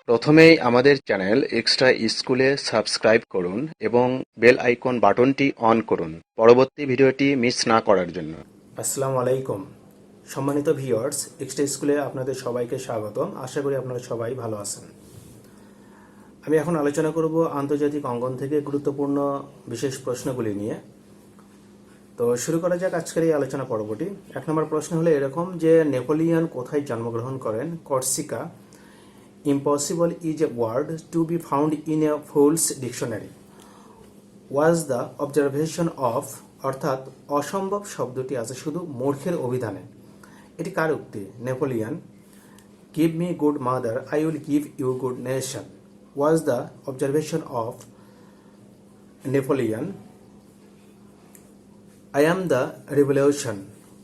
প্রথমেই আমাদের channel extra স্কুলে সাবস্ক্রাইব করুন এবং বেল আইকন বাটনটি অন করুন পরবর্তী ভিডিওটি মিস না করার জন্য। আসসালামু আলাইকুম সম্মানিত ভিউয়ার্স, এক্সট্রা স্কুলে আপনাদের সবাইকে স্বাগতম। আশা করি আপনারা সবাই ভালো আছেন। আমি এখন আলোচনা করব আন্তর্জাতিক অঙ্গন থেকে গুরুত্বপূর্ণ বিশেষ প্রশ্নগুলি নিয়ে। তো শুরু করা যাক আজকের এই আলোচনা পর্বটি। 1 নম্বর প্রশ্ন হলো এরকম যে নেপোলিয়ন কোথায় জন্মগ্রহণ করেন? Corsica. Impossible is a word to be found in a fool's dictionary. Was the observation of, অর্থাৎ অসম্ভব শব্দটি আছে শুধু মূর্খের অভিধানে। এটি কার উক্তি? Napoleon. Give me good mother, I will give you good nation was the observation of Napoleon. I am the revolution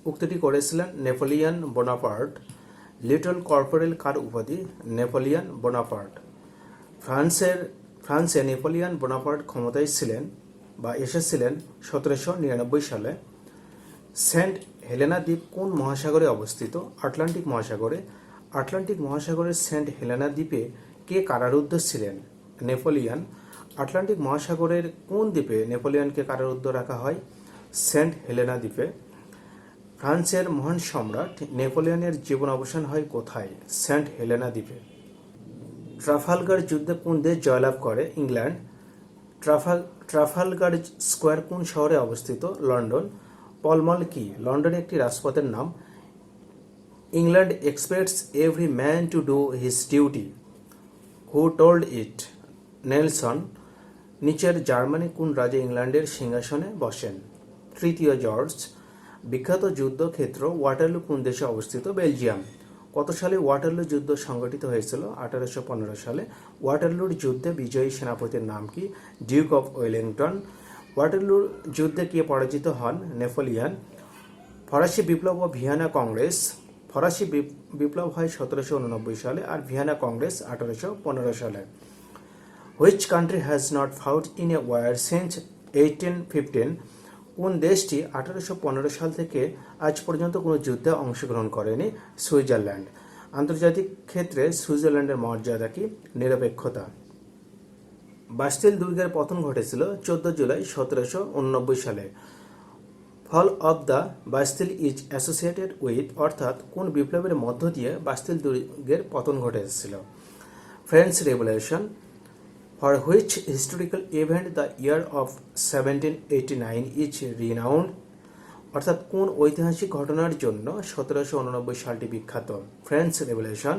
উক্তিটি করেছিলেন নেপোলিয়ন বোনাপার্ট। লিটল কর্পোরেল কার উপাধি? Napoleon Bonaparte. ফ্রান্সে নেপোলিয়ন বোনাপার্ট ক্ষমতায় ছিলেন বা এসেছিলেন 1799 সালে। সেন্ট হেলেনা দ্বীপ কোন মহাসাগরে অবস্থিত? আটলান্টিক মহাসাগরে। আটলান্টিক মহাসাগরের সেন্ট হেলেনা দ্বীপে কে কারারুদ্ধ ছিলেন? নেপোলিয়ন। আটলান্টিক মহাসাগরের কোন দ্বীপে নেপোলিয়নকে কারারুদ্ধ রাখা হয়? সেন্ট হেলেনা দ্বীপে। ফ্রান্সের মহান সম্রাট নেপোলিয়নের জীবন অবসান হয় কোথায়? সেন্ট হেলেনা দ্বীপে। ট্রাফালগার যুদ্ধে কোন দেশ জয়লাভ করে? ইংল্যান্ড। ট্রাফালগার স্কোয়ার কোন শহরে অবস্থিত? লন্ডন। পলমল কি? লন্ডনে একটি রাজপথের নাম। England expects every man to do his duty. Who told it? Nelson. নিচের জার্মানি কোন রাজা ইংল্যান্ডের সিংহাসনে বসেন? তৃতীয় জর্জ। বিখ্যাত যুদ্ধক্ষেত্র ওয়াটারলু কোন দেশে অবস্থিত? বেলজিয়াম। কত সালে ওয়াটারলু যুদ্ধ সংগঠিত হয়েছিল? 1815 সালে। ওয়াটারলুর যুদ্ধে বিজয়ী সেনাপতির নাম কি? Duke of Wellington. ওয়াটারলুর যুদ্ধে কে পরাজিত হন? নেপোলিয়ন। ফরাসি বিপ্লব ও ভিয়েনা কংগ্রেস। ফরাসি বিপ্লব হয় 1789 সালে আর ভিয়েনা কংগ্রেস 1815 সালে। Which country has not fought in a war since 1815? কোন দেশটি 1815 সাল থেকে আজ পর্যন্ত কোনো যুদ্ধে অংশগ্রহণ করেনি? সুইজারল্যান্ড। আন্তর্জাতিক ক্ষেত্রে সুইজারল্যান্ডের মর্যাদা কি? নিরপেক্ষতা। বাস্তিল দুর্গের পতন ঘটেছিল 14 জুলাই 1789 সালে। Fall of the Bastille is associated with, অর্থাৎ কোন বিপ্লবের মধ্য দিয়ে বাস্তিল দুর্গের পতন ঘটেছিল? French revolution. For which historical event the year of 1789 is renowned, অর্থাৎ কোন ঐতিহাসিক ঘটনার জন্য 1789 সালটি বিখ্যাত? French revolution.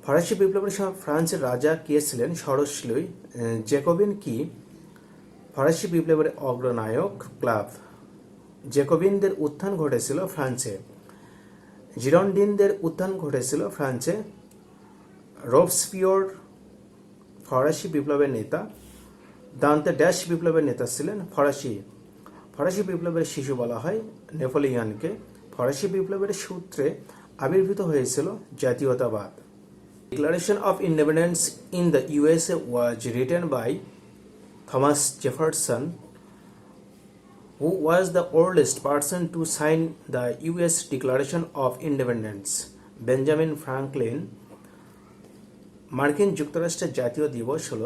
ফরাসি বিপ্লবের সময় ফ্রান্সের রাজা কে ছিলেন? ষোড়শ লুই। জ্যাকোবিন কি? ফরাসি বিপ্লবের অগ্রনায়ক। ক্লাব। জ্যাকোবিনদের উত্থান ঘটেছিল ফ্রান্সে। জিরন্ডিনদের উত্থান ঘটেছিল ফ্রান্সে। রোবস্পিয়র ফরাসি বিপ্লবের নেতা। দান্তে ড্যাশ বিপ্লবের নেতা ছিলেন ফরাসি বিপ্লবের শিশু বলা হয় নেপোলিয়নকে। ফরাসি বিপ্লবের সূত্রে আবির্ভূত হয়েছিল জাতীয়তাবাদ। Declaration of independence in the USA was written by Thomas Jefferson. Who was the oldest person to sign the US declaration of independence? Benjamin Franklin. মার্কিন যুক্তরাষ্ট্রের জাতীয় দিবস হল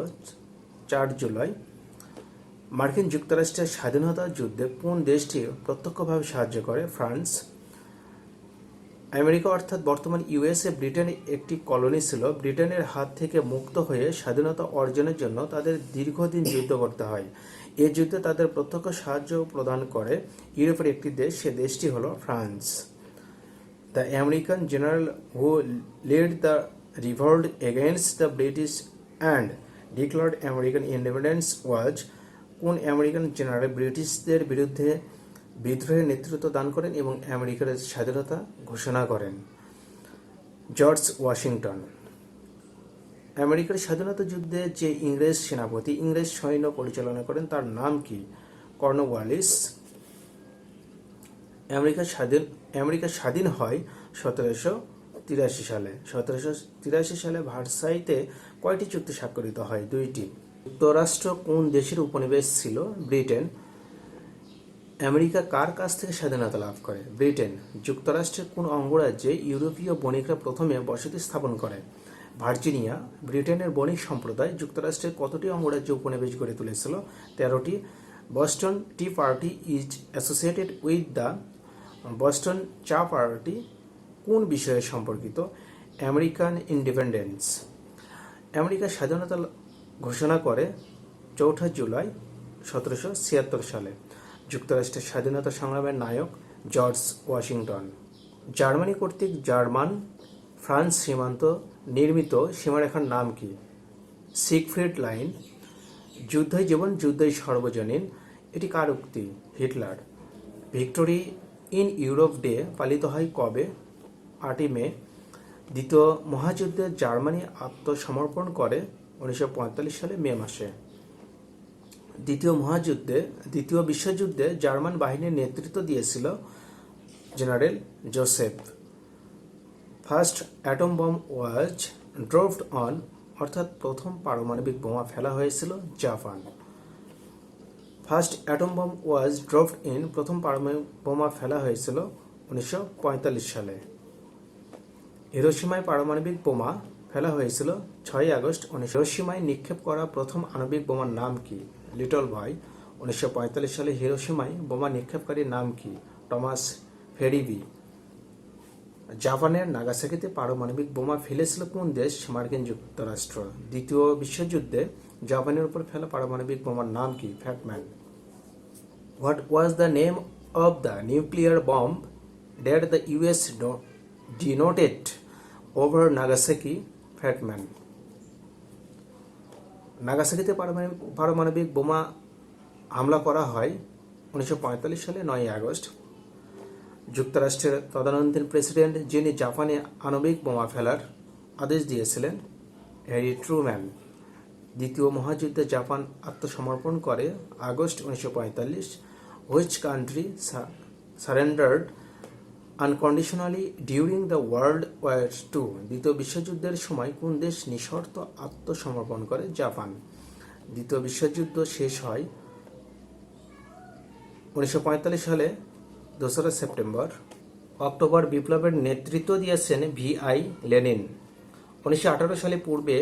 4 জুলাই। মার্কিন যুক্তরাষ্ট্রের স্বাধীনতা যুদ্ধে কোন দেশটি প্রত্যক্ষভাবে সাহায্য করে? ফ্রান্স। আমেরিকা অর্থাৎ বর্তমান ইউএসএ ব্রিটেনের একটি কলোনি ছিল। ব্রিটেনের হাত থেকে মুক্ত হয়ে স্বাধীনতা অর্জনের জন্য তাদের দীর্ঘদিন যুদ্ধ করতে হয়। এই যুদ্ধে তাদের প্রত্যক্ষ সাহায্য প্রদান করে ইউরোপের একটি দেশ, সে দেশটি হল France. The American general who lead the revolt against the British and declared American independence was? কোন আমেরিকান জেনারেল ব্রিটিশদের বিরুদ্ধে বিদ্রোহের নেতৃত্ব দান করেন এবং আমেরিকার স্বাধীনতা ঘোষণা করেন? George Washington. আমেরিকার স্বাধীনতা যুদ্ধে যে ইংরেজ সেনাপতি ইংরেজ সৈন্য পরিচালনা করেন তার নাম কি? কর্নওয়ালিস। আমেরিকা স্বাধীন হয় 1783 সালে। 1783 সালে ভার্সাইতে কয়টি চুক্তি স্বাক্ষরিত হয়? 2টি। যুক্তরাষ্ট্র কোন দেশের উপনিবেশ ছিল? ব্রিটেন। আমেরিকা কার কাছ থেকে স্বাধীনতা লাভ করে? ব্রিটেন। যুক্তরাষ্ট্রের কোন অঙ্গরাজ্যে ইউরোপীয় বণিকরা প্রথমে বসতি স্থাপন করে? ভার্জিনিয়া ব্রিটেনের বণিক সম্প্রদায় যুক্তরাষ্ট্রের কতটি অঙ্গরাজ্য উপনিবেশ গড়ে তুলেছিল? 13টি। Boston tea party is associated with the Boston চা পার্টি কোন বিষয়ে সম্পর্কিত? American independence. আমেরিকা স্বাধীনতা ঘোষণা করে 4 জুলাই 1776 সালে। যুক্তরাষ্ট্রের স্বাধীনতা সংগ্রামের নায়ক জর্জ ওয়াশিংটন। জার্মানি কর্তৃক জার্মান ফ্রান্স সীমান্ত নির্মিত সীমারেখার নাম কি? Siegfried line. যুদ্ধই জীবন যুদ্ধই সর্বজনীন, এটি কার উক্তি? Hitler. Victory in Europe day পালিত হয় কবে? 8 মে। দ্বিতীয় মহাযুদ্ধে জার্মানি আত্মসমর্পণ করে 1945 সালে মে মাসে। দ্বিতীয় বিশ্বযুদ্ধে জার্মান বাহিনীর নেতৃত্ব দিয়েছিল general Joseph. First atom bomb was dropped on, অর্থাৎ প্রথম পারমাণবিক বোমা ফেলা হয়েছিল Japan. First atom bomb was dropped in, প্রথম পারমাণবিক বোমা ফেলা হয়েছিল 1945 সালে। হিরোশিমায় পারমাণবিক বোমা ফেলা হয়েছিল 6 আগস্ট। হিরোশিমায় নিক্ষেপ করা প্রথম আণবিক বোমার নাম কি? Little boy. 1945 সালে হিরোশিমায় বোমা নিক্ষেপকারীর নাম কি? টমাস ফেরিবি। জাপানের নাগাসাকিতে পারমাণবিক বোমা ফেলেছিল কোন দেশ? মার্কিন যুক্তরাষ্ট্র। দ্বিতীয় বিশ্বযুদ্ধে জাপানের উপর ফেলা পারমাণবিক বোমার নাম কি? Fat Man. What was the name of the nuclear bomb that the US denoted over Nagasaki? Fat Man. নাগাসাকিতে পারমাণবিক বোমা হামলা করা হয় 1945 সালে 9 আগস্ট। যুক্তরাষ্ট্রের তদানীন্তন প্রেসিডেন্ট যিনি জাপানে আণবিক বোমা ফেলার আদেশ দিয়েছিলেন? Harry Truman. দ্বিতীয় মহাযুদ্ধে জাপান আত্মসমর্পণ করে August 1945। Which country surrendered unconditionally during the world war two? দ্বিতীয় বিশ্বযুদ্ধের সময় কোন দেশ নিঃশর্ত আত্মসমর্পণ করে? জাপান। দ্বিতীয় বিশ্বযুদ্ধ শেষ হয় 1945 সালে 2 সেপ্টেম্বর। অক্টোবর বিপ্লবের নেতৃত্ব দিয়েছেন VI লেনিন। 1918 সালে পূর্বে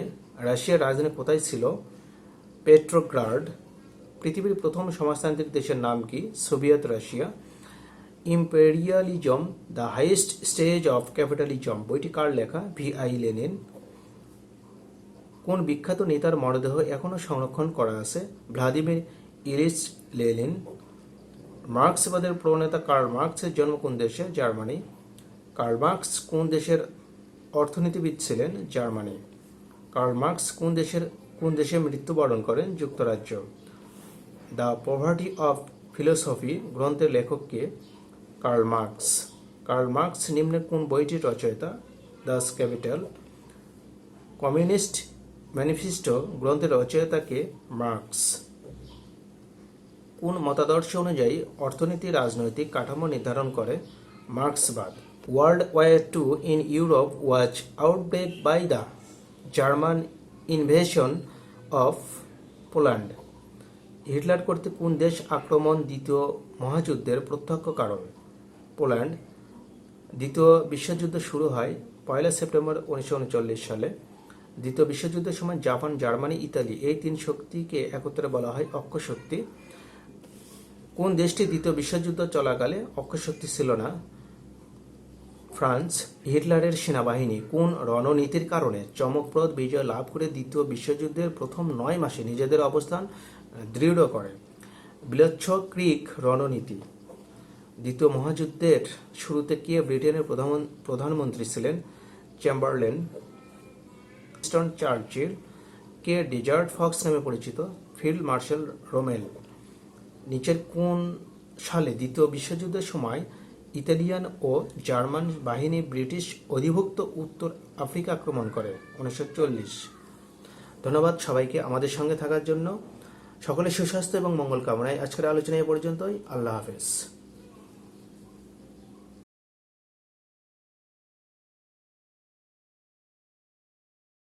রাশিয়ার রাজধানী কোথায় ছিল? পেট্রোগ্রাড। পৃথিবীর প্রথম সমাজতান্ত্রিক দেশের নাম কি? Soviet Russia. Imperialism the highest stage of capitalism বইটি কার লেখা? VI Lenin. কোন বিখ্যাত নেতার মরদেহ এখনও সংরক্ষণ করা আছে? Vladimir Ilyich Lenin. মার্ক্সবাদের প্রণেতা কার্ল মার্কসের জন্ম কোন দেশে? জার্মানি। কার্ল মার্কস কোন দেশের অর্থনীতিবিদ ছিলেন? জার্মানি। কার্ল মার্কস কোন দেশে মৃত্যুবরণ করেন? যুক্তরাজ্য। দ্য পভার্টি অফ ফিলোসফি গ্রন্থের লেখক কে? Karl Marx. কার্ল মার্কস নিম্নের কোন বইটির রচয়িতা? দাস ক্যাপিটাল। কমিউনিস্ট ম্যানিফেস্টো গ্রন্থের রচয়িতা কে? মার্কস। কোন মতাদর্শ অনুযায়ী অর্থনীতি রাজনৈতিক কাঠামো নির্ধারণ করে? মার্ক্সবাদ। World war two in Europe was outbreak by the German invasion of Poland. Hitler কর্তৃক কোন দেশ আক্রমণ দ্বিতীয় মহাযুদ্ধের প্রত্যক্ষ কারণ? পোল্যান্ড। দ্বিতীয় বিশ্বযুদ্ধ শুরু হয় 1 সেপ্টেম্বর 1939 সালে। দ্বিতীয় বিশ্বযুদ্ধের সময় জাপান, জার্মানি, ইতালি এই 3 শক্তিকে একত্রে বলা হয় অক্ষশক্তি। কোন দেশটি দ্বিতীয় বিশ্বযুদ্ধ চলাকালে অক্ষশক্তি ছিল না? ফ্রান্স। হিটলারের সেনাবাহিনী কোন রণনীতির কারণে চমকপ্রদ বিজয় লাভ করে দ্বিতীয় বিশ্বযুদ্ধের প্রথম 9 মাসে নিজেদের অবস্থান দৃঢ় করে? ব্লিৎসক্রিগ রণনীতি। দ্বিতীয় মহাযুদ্ধের শুরুতে কে ব্রিটেনের প্রধানমন্ত্রী ছিলেন? চেম্বারলেন। Winston Churchill. কে ডেজার্ট ফক্স নামে পরিচিত? Field marshal Rommel. নিচের কোন সালে দ্বিতীয় বিশ্বযুদ্ধের সময় ইতালিয়ান ও জার্মান বাহিনী ব্রিটিশ অধিভুক্ত উত্তর আফ্রিকা আক্রমণ করে? 1940। ধন্যবাদ সবাইকে আমাদের সঙ্গে থাকার জন্য। সকলের সুস্বাস্থ্য এবং মঙ্গল কামনায় আজকের আলোচনা এ পর্যন্তই। আল্লাহ হাফেজ।